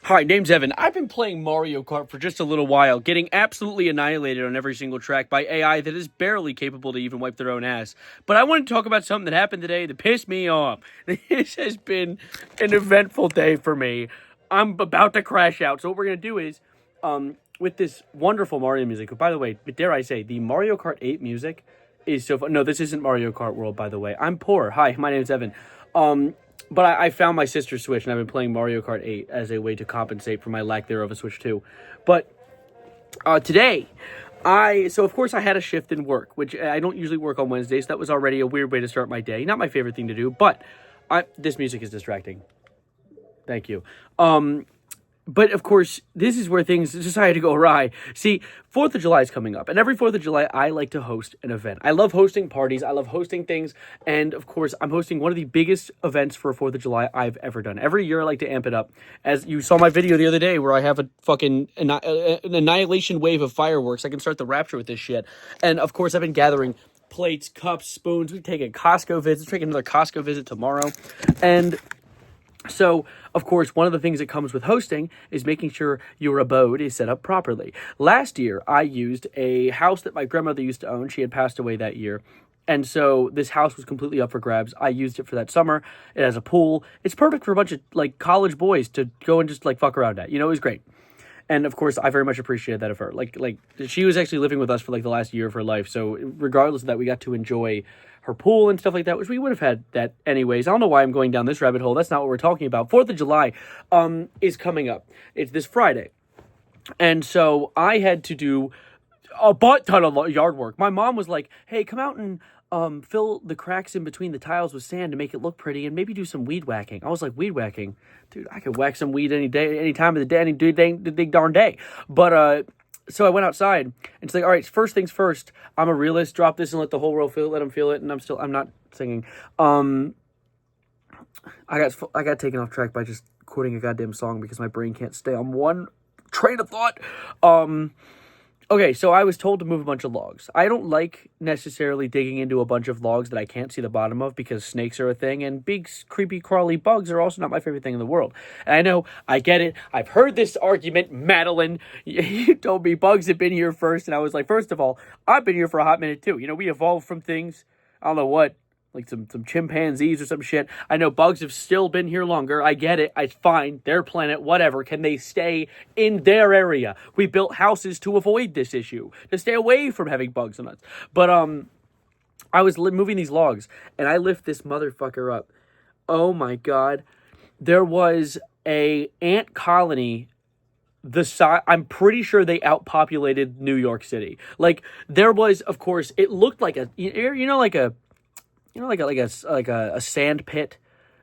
Hi, name's Evan. I've been playing Mario Kart for just a little while, getting absolutely annihilated on every single track by AI that is barely capable to even wipe their own ass. But I want to talk about something that happened today that pissed me off. This has been an eventful day for me. I'm about to crash out. So what we're going to do is, with this wonderful Mario music, by the way, dare I say, the Mario Kart 8 music is so fun. No, this isn't Mario Kart World, by the way. I'm poor. Hi, my name's Evan. But I found my sister's Switch, and I've been playing Mario Kart 8 as a way to compensate for my lack thereof of a Switch 2. But today, so of course I had a shift in work, which I don't usually work on Wednesdays. That was already a weird way to start my day. Not my favorite thing to do, but this music is distracting. Thank you. But of course, this is where things decided to go awry. See, 4th of July is coming up, and every 4th of July, I like to host an event. I love hosting parties. I love hosting things, and of course, I'm hosting one of the biggest events for 4th of July I've ever done. Every year, I like to amp it up. As you saw my video the other day where I have a fucking an annihilation wave of fireworks. I can start the rapture with this shit. And of course, I've been gathering plates, cups, spoons. We've taken Costco visits. We're taking another Costco visit tomorrow. And so, of course, one of the things that comes with hosting is making sure your abode is set up properly. Last year, I used a house that my grandmother used to own. She had passed away that year. And so this house was completely up for grabs. I used it for that summer. It has a pool. It's perfect for a bunch of, college boys to go and just, fuck around at. You know, it was great. And, of course, I very much appreciated that of her. She was actually living with us for, the last year of her life. So, regardless of that, we got to enjoy her pool and stuff like that, which we would have had that anyways. I don't know why I'm going down this rabbit hole. That's not what we're talking about. 4th of July is coming up. It's this Friday. And so I had to do a butt ton of yard work. My mom was like, hey, come out and fill the cracks in between the tiles with sand to make it look pretty and maybe do some weed whacking. I was like, weed whacking? Dude, I could whack some weed any day, any time of the day, any darn day. But, so I went outside, and it's like, all right, first things first, I'm a realist, drop this and let the whole world feel it, let them feel it, and I'm not singing. I got taken off track by just quoting a goddamn song because my brain can't stay on one train of thought. Okay, so I was told to move a bunch of logs. I don't like necessarily digging into a bunch of logs that I can't see the bottom of because snakes are a thing, and big, creepy, crawly bugs are also not my favorite thing in the world. And I know, I get it. I've heard this argument, Madeline. You told me bugs have been here first, and I was like, first of all, I've been here for a hot minute too. You know, we evolved from things, I don't know what, like some chimpanzees or some shit. I know bugs have still been here longer. I get it. It's fine. Their planet, whatever. Can they stay in their area? We built houses to avoid this issue, to stay away from having bugs on us. But I was moving these logs, and I lift this motherfucker up. Oh my God. There was a ant colony I'm pretty sure they outpopulated New York City. There was, of course, it looked like a sand pit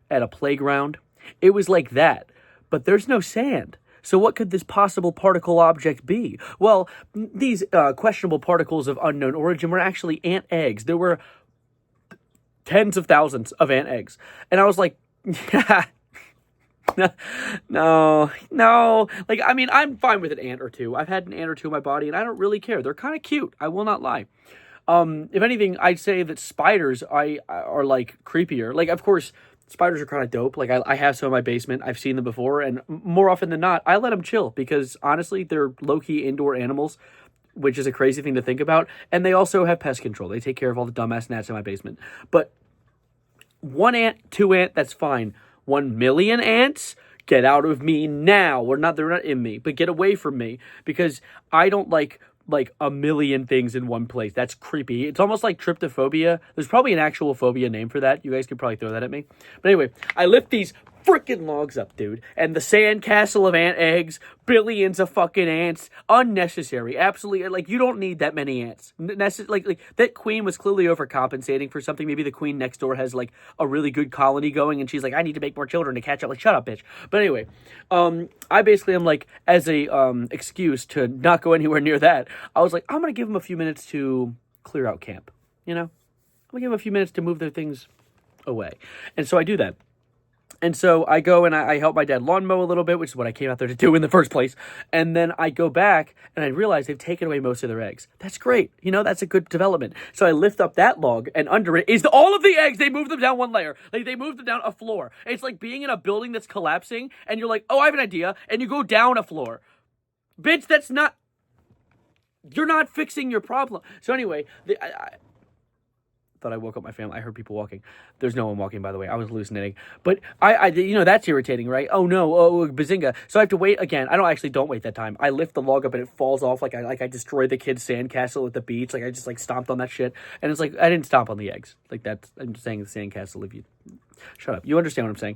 at a playground. It was like that, but there's no sand. So what could this possible particle object be? Well, these questionable particles of unknown origin were actually ant eggs. There were tens of thousands of ant eggs. And I was like, no. I'm fine with an ant or two. I've had an ant or two in my body, and I don't really care. They're kind of cute. I will not lie. If anything, I'd say that spiders are creepier. Of course, spiders are kind of dope. I have some in my basement. I've seen them before, and more often than not, I let them chill because honestly, they're low-key indoor animals, which is a crazy thing to think about. And they also have pest control. They take care of all the dumbass gnats in my basement. But 1 ant, 2 ant, that's fine. 1 million ants? Get out of me now. They're not in me, but get away from me because I don't like a million things in one place. That's creepy. It's almost like tryptophobia. There's probably an actual phobia name for that. You guys could probably throw that at me. But anyway, I lift these freaking logs up, dude. And the sandcastle of ant eggs, billions of fucking ants, unnecessary. Absolutely, you don't need that many ants. That queen was clearly overcompensating for something. Maybe the queen next door has, a really good colony going, and she's like, I need to make more children to catch up. Shut up, bitch. But anyway, I basically am as a excuse to not go anywhere near that, I was like, I'm going to give them a few minutes to clear out camp, you know? I'm going to give them a few minutes to move their things away. And so I do that. And so I go and I help my dad lawn mow a little bit, which is what I came out there to do in the first place. And then I go back and I realize they've taken away most of their eggs. That's great. That's a good development. So I lift up that log, and under it is all of the eggs. They moved them down one layer. Like, they moved them down a floor. It's like being in a building that's collapsing, and you're like, oh, I have an idea. And you go down a floor. Bitch, you're not fixing your problem. So anyway, I thought I woke up my family. I heard people walking. There's no one walking, by the way. I was hallucinating. But that's irritating, right? Oh no, oh bazinga. So I have to wait again. I don't wait that time. I lift the log up and it falls off like I destroyed the kid's sandcastle at the beach. Like I just stomped on that shit. And it's like I didn't stomp on the eggs. Like I'm just saying the sandcastle. If you shut up, you understand what I'm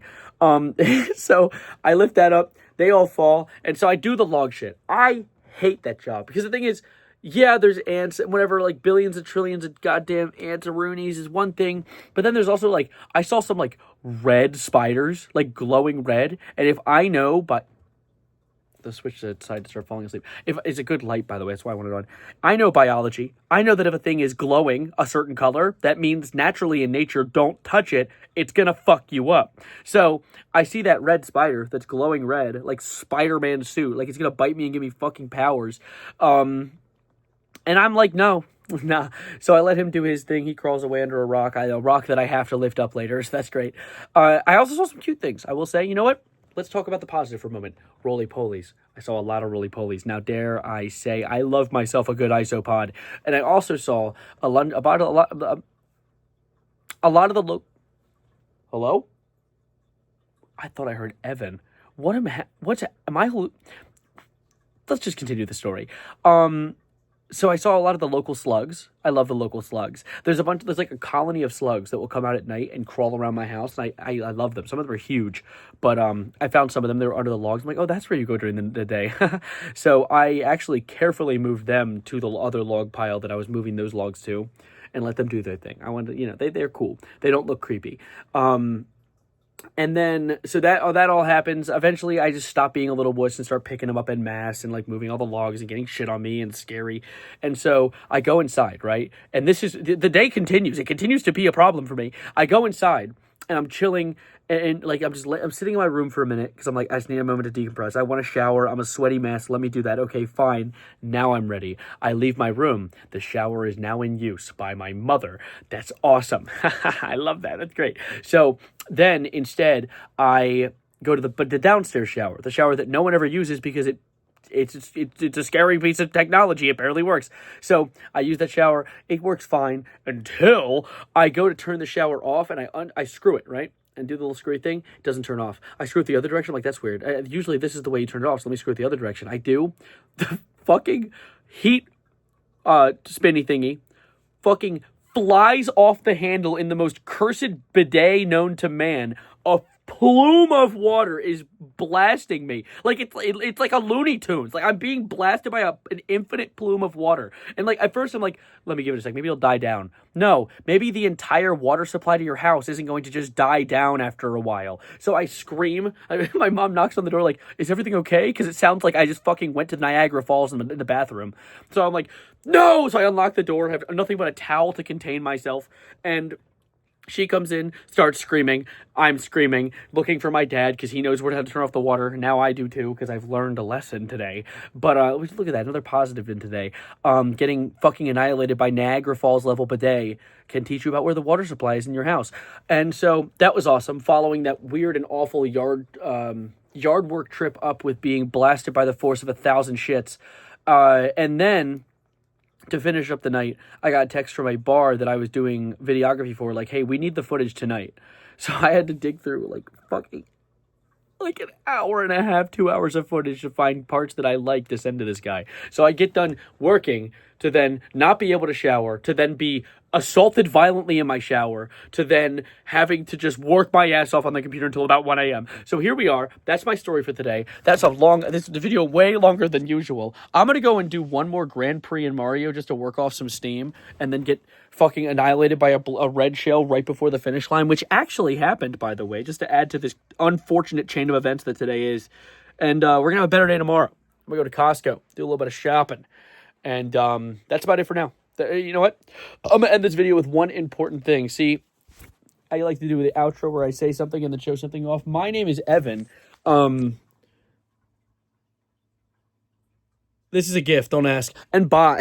saying. So I lift that up. They all fall, and so I do the log shit. I hate that job because the thing is, yeah, there's ants and whatever, like billions and trillions of goddamn ants-a-roonies is one thing. But then there's also I saw some red spiders, glowing red. And if I know, but the switch decided to start falling asleep. If it's a good light, by the way, that's why I wanted it on. I know biology. I know that if a thing is glowing a certain color, that means naturally in nature, don't touch it. It's going to fuck you up. So I see that red spider that's glowing red, like Spider-Man suit. Like it's going to bite me and give me fucking powers. And I'm like, no, nah. So I let him do his thing. He crawls away under a rock that I have to lift up later. So that's great. I also saw some cute things. I will say, you know what? Let's talk about the positive for a moment. Roly-polies. I saw a lot of roly-polies. Now, dare I say, I love myself a good isopod. And I also saw a lot of the Hello? I thought I heard Evan. Let's just continue the story. So I saw a lot of the local slugs. I love the local slugs. There's like a colony of slugs that will come out at night and crawl around my house. And I love them. Some of them are huge, but I found some of them. They were under the logs. I'm like, oh, that's where you go during the day. So I actually carefully moved them to the other log pile that I was moving those logs to, and let them do their thing. I wanted to, they're cool. They don't look creepy. And then, so that all happens. Eventually, I just stop being a little wuss and start picking them up en masse and moving all the logs and getting shit on me and scary. And so I go inside, right? And this is, the day continues. It continues to be a problem for me. I go inside and I'm chilling and I'm sitting in my room for a minute because I'm like, I just need a moment to decompress. I want to shower. I'm a sweaty mess. Let me do that. Okay, fine. Now I'm ready. I leave my room. The shower is now in use by my mother. That's awesome. I love that. That's great. So then instead I go to the downstairs shower, the shower that no one ever uses because it's a scary piece of technology. It barely works. So I use that shower. It works fine until I go to turn the shower off and I screw it, right? And do the little screwy thing. It doesn't turn off. I screw it the other direction. I'm like, that's weird. Usually this is the way you turn it off. So let me screw it the other direction. I do. The fucking heat spinny thingy fucking flies off the handle in the most cursed bidet known to man. A plume of water is blasting me. It's like a Looney Tunes. Like I'm being blasted by an infinite plume of water. And at first I'm like, let me give it a sec. Maybe it'll die down. No, maybe the entire water supply to your house isn't going to just die down after a while. So I scream. My mom knocks on the door like, is everything okay? Because it sounds like I just fucking went to Niagara Falls in the bathroom. So I'm like, no! So I unlock the door, have nothing but a towel to contain myself, and she comes in, starts screaming. I'm screaming, looking for my dad because he knows where to turn off the water. Now I do too because I've learned a lesson today. But look at that, another positive in today. Getting fucking annihilated by Niagara Falls level bidet can teach you about where the water supply is in your house. And so that was awesome. Following that weird and awful yard work trip up with being blasted by the force of 1,000 shits. And then, to finish up the night, I got a text from a bar that I was doing videography for, like, hey, we need the footage tonight. So I had to dig through, an hour and a half, 2 hours of footage to find parts that I like to send to this guy. So I get done working to then not be able to shower, to then be assaulted violently in my shower, to then having to just work my ass off on the computer until about 1 a.m. So here we are. That's my story for today. This is the video way longer than usual. I'm going to go and do one more Grand Prix in Mario just to work off some steam and then get fucking annihilated by a red shell right before the finish line, which actually happened, by the way, just to add to this unfortunate chain of events that today is. And we're going to have a better day tomorrow. I'm going to go to Costco, do a little bit of shopping. And that's about it for now. You know what? I'm going to end this video with one important thing. See, I like to do the outro where I say something and then show something off. My name is Evan. This is a gift. Don't ask. And bye.